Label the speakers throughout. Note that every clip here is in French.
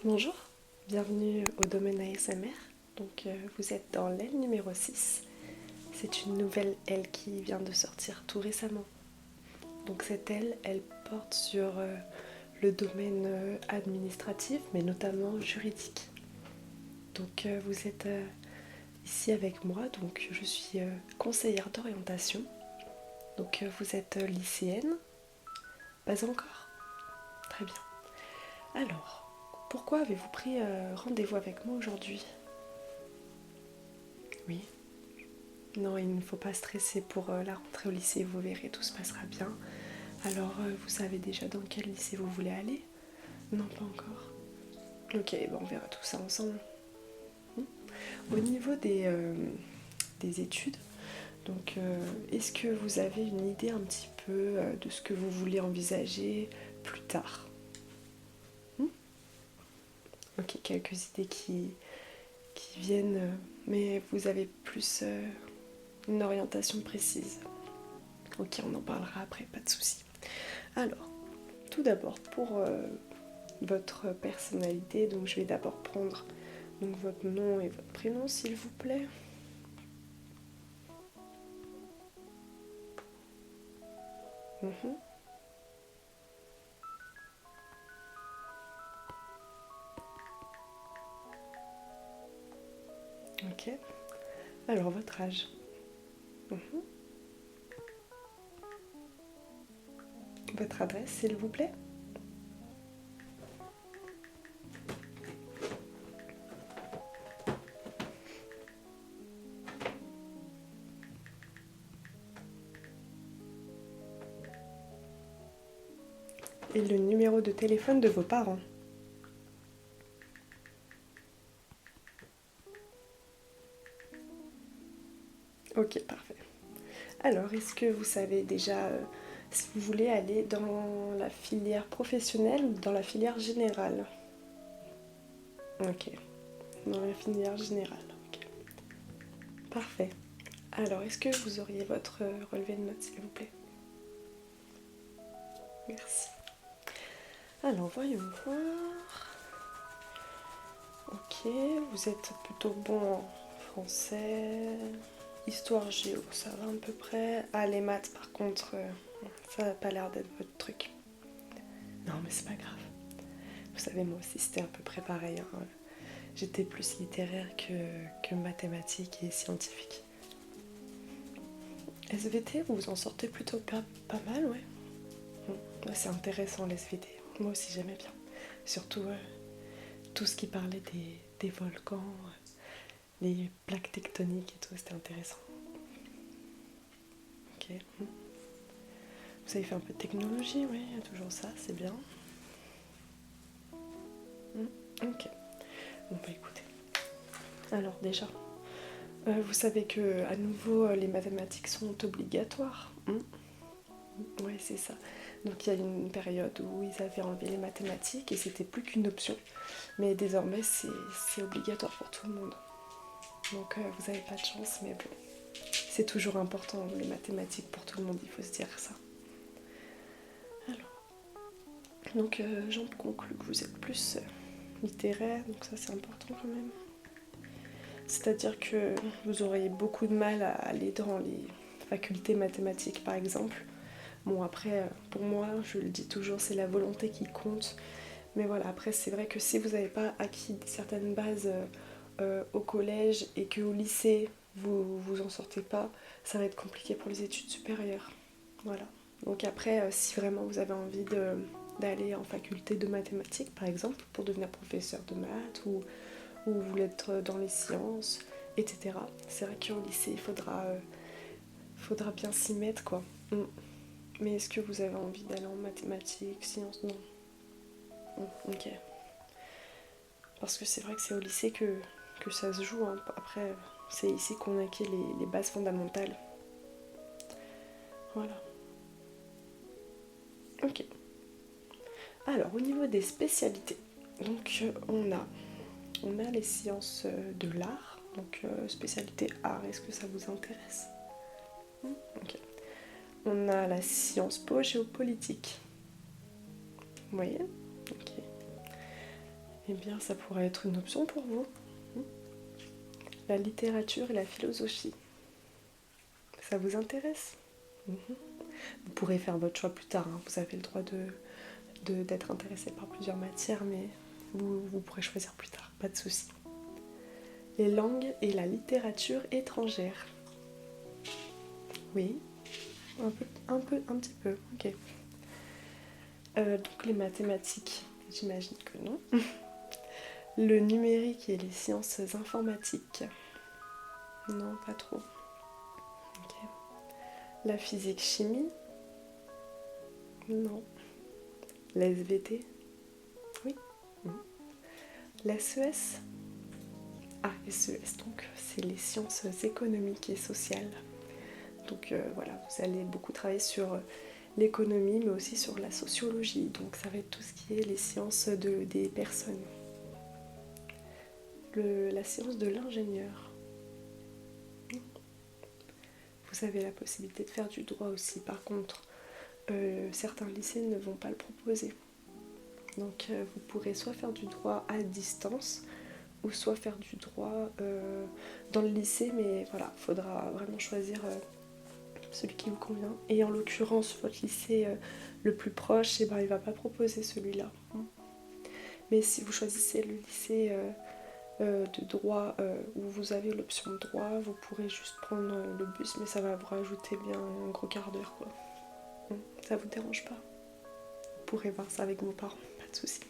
Speaker 1: Bonjour, bienvenue au domaine ASMR. Vous êtes dans l'aile numéro 6. C'est une nouvelle aile qui vient de sortir tout récemment. Donc cette aile, elle porte sur le domaine administratif, mais notamment juridique. Vous êtes ici avec moi, donc je suis conseillère d'orientation. Vous êtes lycéenne? Pas encore? Très bien. Alors, pourquoi avez-vous pris rendez-vous avec moi aujourd'hui? Oui. Non, il ne faut pas stresser pour la rentrée au lycée, vous verrez, tout se passera bien. Alors, vous savez déjà dans quel lycée vous voulez aller? Non, pas encore. Ok, bon, on verra tout ça ensemble. Au niveau des études, est-ce que vous avez une idée un petit peu de ce que vous voulez envisager plus tard? Hmm. Ok, quelques idées qui viennent, mais vous avez plus une orientation précise. Ok, on en parlera après, pas de souci. Alors, tout d'abord, pour votre personnalité, donc je vais d'abord prendre votre nom et votre prénom, s'il vous plaît. Mhm. Ok. Alors, votre âge. Mhm. Votre adresse, s'il vous plaît. Et le numéro de téléphone de vos parents. Ok, parfait. Alors, est-ce que vous savez déjà si vous voulez aller dans la filière professionnelle ou dans la filière générale? Ok, dans la filière générale. Ok, parfait. Alors, est-ce que vous auriez votre relevé de notes, s'il vous plaît? Merci. Alors, voyons voir. Ok, vous êtes plutôt bon en français, histoire géo, ça va à peu près. Ah, les maths, par contre, ça n'a pas l'air d'être votre truc. Non, mais c'est pas grave. Vous savez, moi aussi, c'était à peu près pareil, hein. J'étais plus littéraire que mathématiques et scientifique. SVT, vous vous en sortez plutôt pas mal, ouais. Ouais, c'est intéressant, les SVT. Moi aussi, j'aimais bien. Surtout tout ce qui parlait des volcans, les plaques tectoniques et tout, c'était intéressant. Ok. Vous avez fait un peu de technologie, oui, il y a toujours ça, c'est bien. Ok. Bon, bah écoutez. Alors, déjà, vous savez que à nouveau, les mathématiques sont obligatoires. Ouais, c'est ça. Donc, il y a une période où ils avaient enlevé les mathématiques et c'était plus qu'une option. Mais désormais, c'est obligatoire pour tout le monde. Donc, vous n'avez pas de chance, mais bon. C'est toujours important, les mathématiques pour tout le monde, il faut se dire ça. Alors, j'en conclus que vous êtes plus littéraire, donc ça c'est important quand même. C'est-à-dire que vous auriez beaucoup de mal à aller dans les facultés mathématiques par exemple. Bon après, pour moi, je le dis toujours, c'est la volonté qui compte. Mais voilà, après c'est vrai que si vous n'avez pas acquis certaines bases au collège et qu'au lycée vous vous en sortez pas, ça va être compliqué pour les études supérieures. Voilà. Donc après, si vraiment vous avez envie d'aller en faculté de mathématiques par exemple pour devenir professeur de maths ou vous voulez être dans les sciences, etc. C'est vrai qu'au lycée faudra bien s'y mettre quoi. Mais est-ce que vous avez envie d'aller en mathématiques, sciences? Non. Ok. Parce que c'est vrai que c'est au lycée que ça se joue, hein. Après, c'est ici qu'on acquiert les bases fondamentales. Voilà. Ok. Alors, au niveau des spécialités, on a les sciences de l'art, spécialité art, est-ce que ça vous intéresse? Ok. On a la science po géopolitique. Vous voyez? Ok. eh bien ça pourrait être une option pour vous. La littérature et la philosophie, ça vous intéresse? Vous pourrez faire votre choix plus tard, hein. Vous avez le droit d'être intéressé par plusieurs matières, mais vous pourrez choisir plus tard, pas de souci. Les langues et la littérature étrangère. Oui, un petit peu, ok. Donc les mathématiques, j'imagine que non. Le numérique et les sciences informatiques. Non, pas trop. Ok. La physique-chimie. Non. La SVT. Oui. La SES. Ah, SES, donc c'est les sciences économiques et sociales. Donc voilà, vous allez beaucoup travailler sur l'économie, mais aussi sur la sociologie. Donc ça va être tout ce qui est les sciences des personnes. La science de l'ingénieur. Vous avez la possibilité de faire du droit aussi. Par contre, certains lycées ne vont pas le proposer. Donc vous pourrez soit faire du droit à distance, ou soit faire du droit dans le lycée, mais voilà, il faudra vraiment choisir celui qui vous convient. Et en l'occurrence, votre lycée le plus proche, eh ben, il ne va pas proposer celui-là. Mais si vous choisissez le lycée de droit où vous avez l'option de droit, vous pourrez juste prendre le bus, mais ça va vous rajouter bien un gros quart d'heure, quoi. Ça vous dérange pas? Vous pourrez voir ça avec vos parents, pas de souci.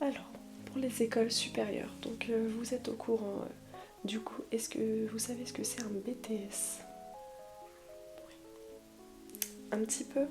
Speaker 1: Alors, pour les écoles supérieures, donc vous êtes au courant. Du coup, est-ce que vous savez ce que c'est un BTS? Un petit peu?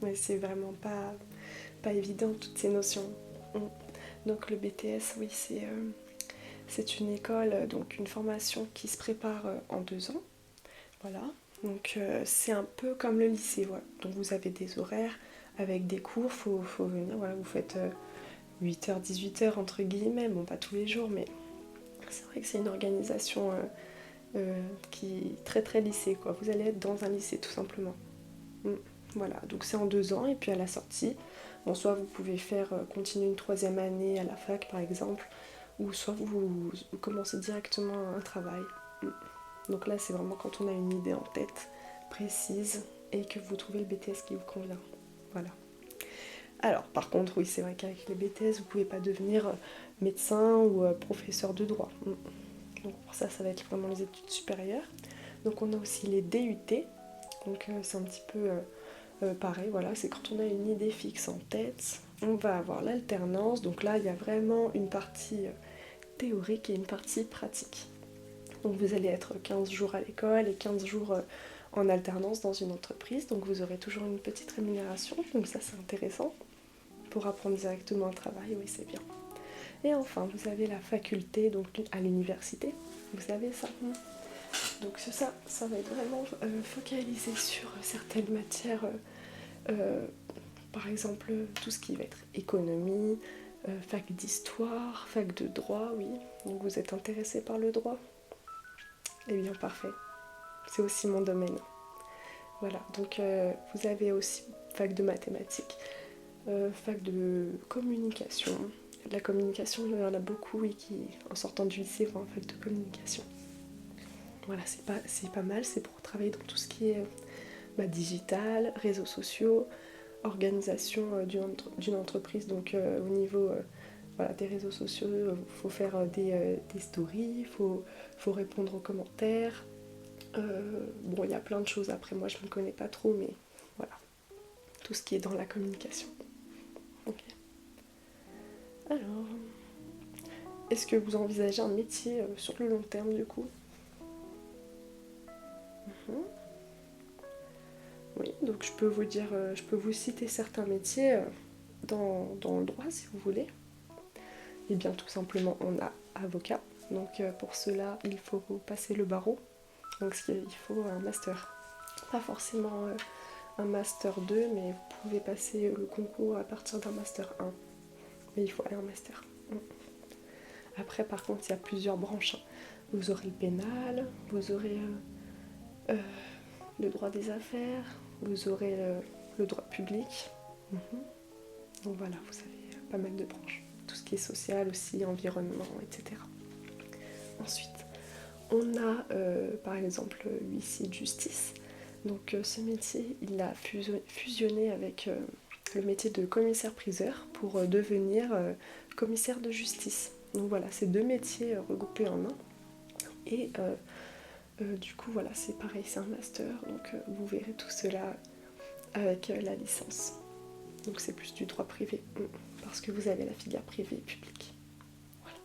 Speaker 1: Mais c'est vraiment pas évident toutes ces notions. Donc le BTS, oui, c'est une école, donc une formation qui se prépare en 2 ans. Voilà. Donc c'est un peu comme le lycée, voilà. Donc vous avez des horaires avec des cours, faut venir, voilà, vous faites 8h, 18h entre guillemets, bon pas tous les jours, mais c'est vrai que c'est une organisation qui est très très lycée, quoi. Vous allez être dans un lycée tout simplement. Voilà, donc c'est en 2 ans et puis à la sortie, bon, soit vous pouvez faire continuer une 3e année à la fac par exemple, ou soit vous commencez directement un travail. Donc là c'est vraiment quand on a une idée en tête précise et que vous trouvez le BTS qui vous convient. Voilà. Alors par contre oui c'est vrai qu'avec les BTS vous pouvez pas devenir médecin ou professeur de droit. Donc pour ça va être vraiment les études supérieures. Donc on a aussi les DUT, donc c'est un petit peu pareil, voilà, c'est quand on a une idée fixe en tête, on va avoir l'alternance, donc là il y a vraiment une partie théorique et une partie pratique. Donc vous allez être 15 jours à l'école et 15 jours en alternance dans une entreprise, donc vous aurez toujours une petite rémunération, donc ça c'est intéressant pour apprendre directement le travail, oui c'est bien. Et enfin vous avez la faculté, donc à l'université, vous savez ça. Donc ça va être vraiment focalisé sur certaines matières, par exemple tout ce qui va être économie, fac d'histoire, fac de droit, oui. Donc vous êtes intéressé par le droit? Eh bien parfait, c'est aussi mon domaine. Voilà, donc vous avez aussi fac de mathématiques, fac de communication. La communication, il y en a beaucoup, oui, qui en sortant du lycée vont en fac de communication. Voilà, c'est pas mal, c'est pour travailler dans tout ce qui est digital, réseaux sociaux, organisation d'une entreprise, donc au niveau des réseaux sociaux, il faut faire des stories, il faut répondre aux commentaires. Bon, il y a plein de choses, après moi je ne me connais pas trop, mais voilà, tout ce qui est dans la communication. Ok. Alors, est-ce que vous envisagez un métier sur le long terme du coup? Oui, donc je peux vous dire, je peux vous citer certains métiers dans le droit si vous voulez. Et bien tout simplement on a avocat, donc pour cela il faut passer le barreau, donc il faut un master. Pas forcément un master 2, mais vous pouvez passer le concours à partir d'un master 1. Mais il faut aller en master. Après par contre il y a plusieurs branches. Vous aurez le pénal, vous aurez le droit des affaires, vous aurez le droit public. Donc voilà, vous avez pas mal de branches. Tout ce qui est social aussi, environnement, etc. Ensuite, on a par exemple huissier de justice. Donc ce métier, il a fusionné avec le métier de commissaire-priseur pour devenir commissaire de justice. Donc voilà, c'est deux métiers regroupés en un. Et du coup, voilà, c'est pareil, c'est un master. Donc vous verrez tout cela avec la licence. Donc c'est plus du droit privé, parce que vous avez la filière privée et publique. Voilà.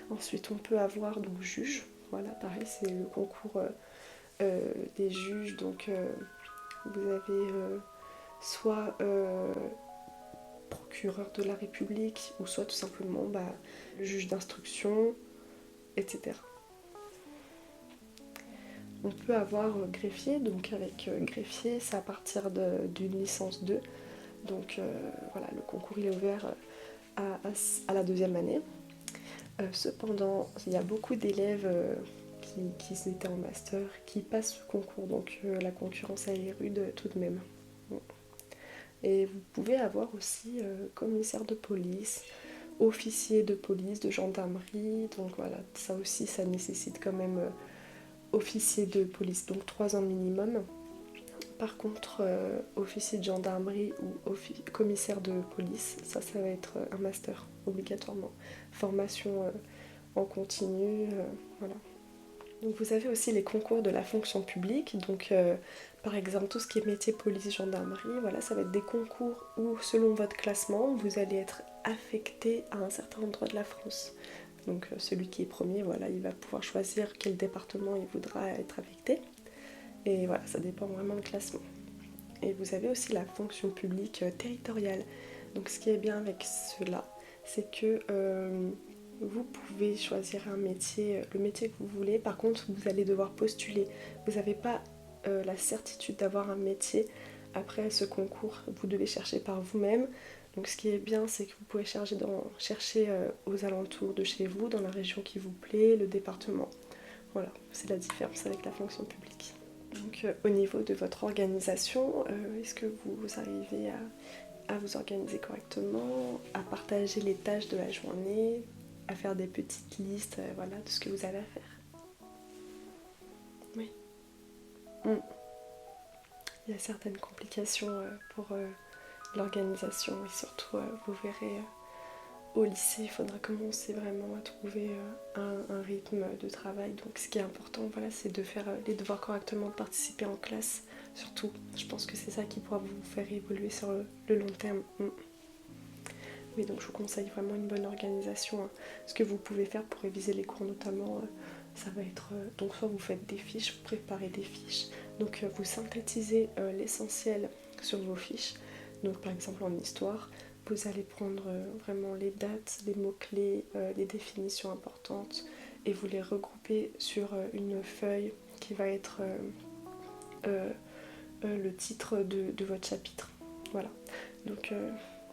Speaker 1: Ensuite, on peut avoir donc juge. Voilà, pareil, c'est le concours des juges. Donc vous avez soit procureur de la République, ou soit tout simplement juge d'instruction, etc. On peut avoir greffier, donc avec greffier, c'est à partir d'une licence 2. Donc voilà, le concours il est ouvert à la deuxième année. Cependant, il y a beaucoup d'élèves qui étaient en master qui passent ce concours, donc la concurrence elle est rude tout de même. Bon. Et vous pouvez avoir aussi commissaire de police, officier de police, de gendarmerie, donc voilà, ça aussi ça nécessite quand même officier de police, donc 3 ans minimum. Par contre, officier de gendarmerie ou commissaire de police, ça va être un master, obligatoirement. Formation en continu, voilà. Donc vous avez aussi les concours de la fonction publique, donc par exemple tout ce qui est métier police, gendarmerie, voilà, ça va être des concours où selon votre classement, vous allez être affecté à un certain endroit de la France. Donc celui qui est premier, voilà, il va pouvoir choisir quel département il voudra être affecté. Et voilà, ça dépend vraiment du classement. Et vous avez aussi la fonction publique territoriale. Donc ce qui est bien avec cela, c'est que vous pouvez choisir un métier, le métier que vous voulez. Par contre, vous allez devoir postuler. Vous n'avez pas la certitude d'avoir un métier après ce concours. Vous devez chercher par vous-même. Donc ce qui est bien, c'est que vous pouvez chercher aux alentours de chez vous, dans la région qui vous plaît, le département. Voilà, c'est la différence avec la fonction publique. Donc au niveau de votre organisation, est-ce que vous arrivez à vous organiser correctement, à partager les tâches de la journée, à faire des petites listes voilà, de ce que vous avez à faire? Oui. Il y a certaines complications pour l'organisation et surtout vous verrez au lycée il faudra commencer vraiment à trouver un rythme de travail. Donc ce qui est important, voilà, c'est de faire les devoirs correctement, de participer en classe surtout. Je pense que c'est ça qui pourra vous faire évoluer sur le long terme. Oui, donc je vous conseille vraiment une bonne organisation. Ce que vous pouvez faire pour réviser les cours notamment, ça va être donc soit vous faites des fiches, vous préparez des fiches, donc vous synthétisez l'essentiel sur vos fiches. Donc par exemple en histoire, vous allez prendre vraiment les dates, les mots-clés, les définitions importantes et vous les regroupez sur une feuille qui va être le titre de votre chapitre. Voilà. Donc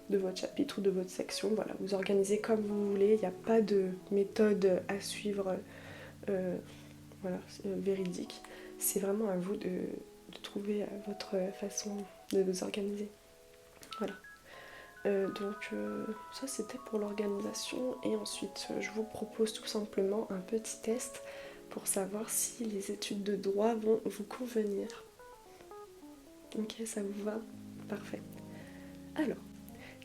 Speaker 1: de votre chapitre ou de votre section, voilà, vous organisez comme vous voulez, il n'y a pas de méthode à suivre voilà, véridique. C'est vraiment à vous de trouver votre façon de vous organiser. Voilà. Donc ça c'était pour l'organisation et ensuite je vous propose tout simplement un petit test pour savoir si les études de droit vont vous convenir. Ok, ça vous va? Parfait. Alors,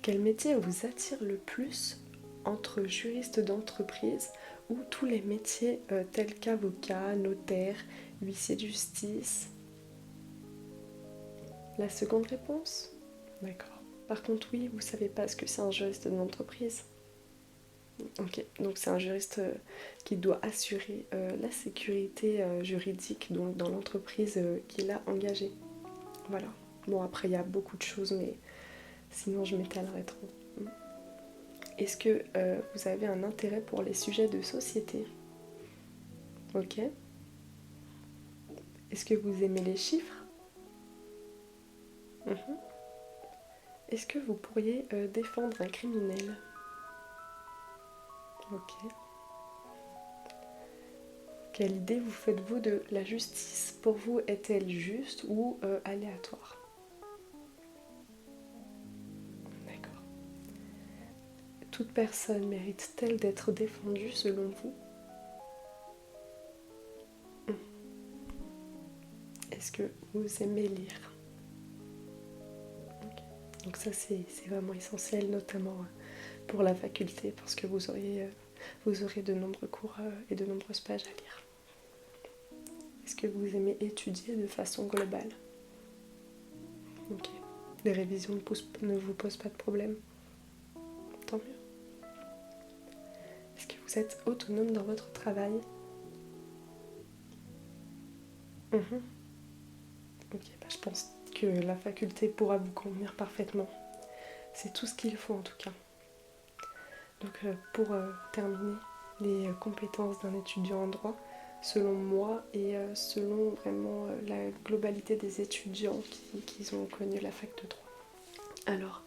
Speaker 1: quel métier vous attire le plus entre juriste d'entreprise ou tous les métiers tels qu'avocat, notaire, huissier de justice? La seconde réponse? D'accord. Par contre, oui, vous savez pas ce que c'est un juriste d'entreprise. Ok, donc c'est un juriste qui doit assurer la sécurité juridique donc dans l'entreprise qu'il a engagée. Voilà. Bon, après, il y a beaucoup de choses, mais sinon je m'étalerai trop. Est-ce que vous avez un intérêt pour les sujets de société? Ok. Est-ce que vous aimez les chiffres? Est-ce que vous pourriez défendre un criminel? Ok. Quelle idée vous faites-vous de la justice? Pour vous, est-elle juste ou aléatoire? D'accord. toute personne mérite-t-elle d'être défendue selon vous? Est-ce que vous aimez lire? Okay. Donc ça c'est vraiment essentiel, notamment pour la faculté, parce que vous aurez de nombreux cours et de nombreuses pages à lire. Est-ce que vous aimez étudier de façon globale? Ok. Les révisions ne vous posent pas de problème? Tant mieux. Est-ce que vous êtes autonome dans votre travail? Ok, je pense que la faculté pourra vous convenir parfaitement. C'est tout ce qu'il faut en tout cas. Donc pour terminer, les compétences d'un étudiant en droit, selon moi et selon vraiment la globalité des étudiants qui ont connu la fac de droit. Alors,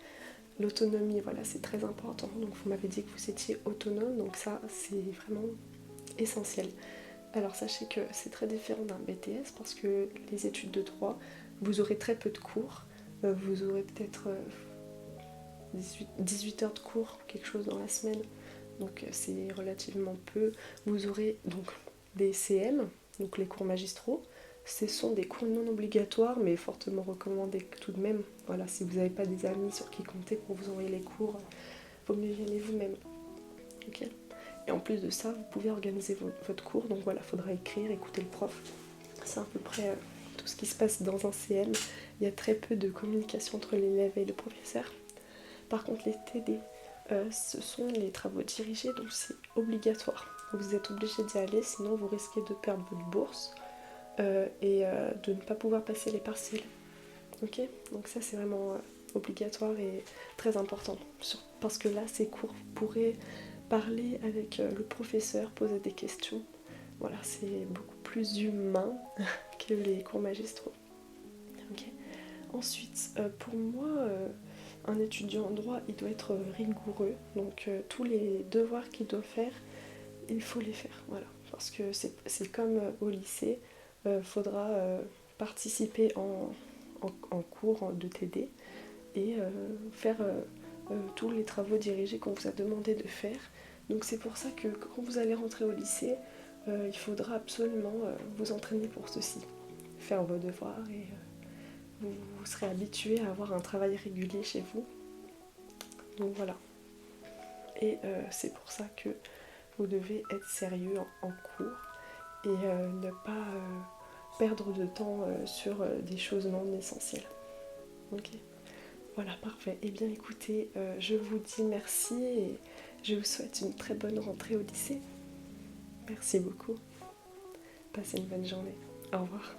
Speaker 1: l'autonomie, voilà, c'est très important. Donc vous m'avez dit que vous étiez autonome, donc ça c'est vraiment essentiel. Alors sachez que c'est très différent d'un BTS parce que les études de droit, vous aurez très peu de cours. Vous aurez peut-être 18 heures de cours, quelque chose dans la semaine. Donc c'est relativement peu. Vous aurez donc des CM, donc les cours magistraux. Ce sont des cours non obligatoires mais fortement recommandés tout de même. Voilà, si vous n'avez pas des amis sur qui compter pour vous envoyer les cours, vaut mieux y aller vous-même. Ok. Et en plus de ça, vous pouvez organiser votre cours. Donc voilà, il faudra écrire, écouter le prof. C'est à peu près tout ce qui se passe dans un CM. Il y a très peu de communication entre l'élève et le professeur. Par contre, les TD, ce sont les travaux dirigés, donc c'est obligatoire. Vous êtes obligé d'y aller, sinon vous risquez de perdre votre bourse et de ne pas pouvoir passer les partiels. Ok. Donc ça c'est vraiment obligatoire et très important. Parce que là, ces cours, vous pourrez parler avec le professeur, poser des questions. Voilà, c'est beaucoup plus humain que les cours magistraux. Okay. Ensuite, pour moi, un étudiant en droit, il doit être rigoureux. Donc tous les devoirs qu'il doit faire, il faut les faire. Voilà. Parce que c'est comme au lycée, il faudra participer en cours de TD et faire tous les travaux dirigés qu'on vous a demandé de faire. Donc c'est pour ça que quand vous allez rentrer au lycée, il faudra absolument vous entraîner pour ceci, faire vos devoirs et vous serez habitué à avoir un travail régulier chez vous. Donc voilà. Et c'est pour ça que vous devez être sérieux en cours et ne pas perdre de temps sur des choses non essentielles. Ok. Voilà, parfait. Eh bien écoutez, je vous dis merci et je vous souhaite une très bonne rentrée au lycée. Merci beaucoup. Passez une bonne journée. Au revoir.